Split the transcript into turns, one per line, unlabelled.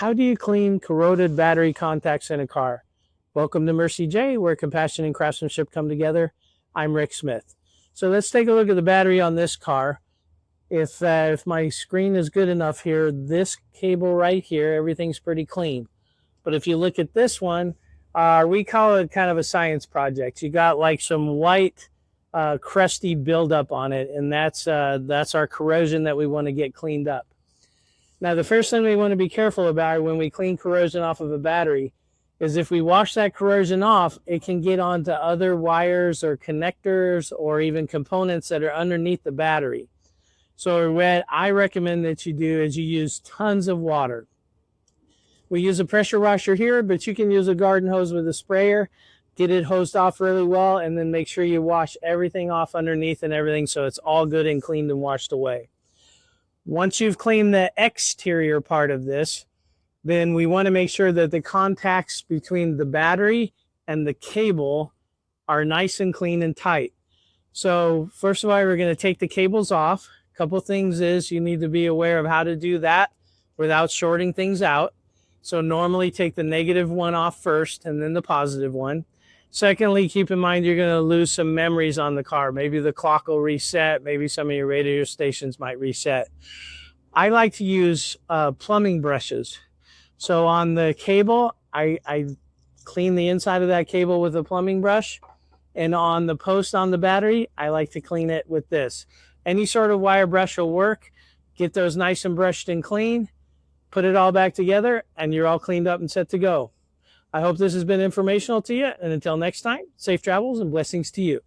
How do you clean corroded battery contacts in a car? Welcome to Mercie J, where compassion and craftsmanship come together. I'm Rick Smith. So let's take a look at the battery on this car. If my screen is good enough here, this cable right here, everything's pretty clean. But if you look at this one, we call it kind of a science project. You got like some white crusty buildup on it, and that's our corrosion that we want to get cleaned up. Now, the first thing we want to be careful about when we clean corrosion off of a battery is if we wash that corrosion off, it can get onto other wires or connectors or even components that are underneath the battery. So what I recommend that you do is you use tons of water. We use a pressure washer here, but you can use a garden hose with a sprayer, get it hosed off really well, and then make sure you wash everything off underneath and everything so it's all good and cleaned and washed away. Once you've cleaned the exterior part of this, then we want to make sure that the contacts between the battery and the cable are nice and clean and tight. So first of all, we're going to take the cables off. A couple things is you need to be aware of how to do that without shorting things out. So normally take the negative one off first and then the positive one. Secondly, keep in mind you're going to lose some memories on the car. Maybe the clock will reset. Maybe some of your radio stations might reset. I like to use plumbing brushes. So on the cable, I clean the inside of that cable with a plumbing brush. And on the post on the battery, I like to clean it with this. Any sort of wire brush will work. Get those nice and brushed and clean. Put it all back together, and you're all cleaned up and set to go. I hope this has been informational to you, and until next time, safe travels and blessings to you.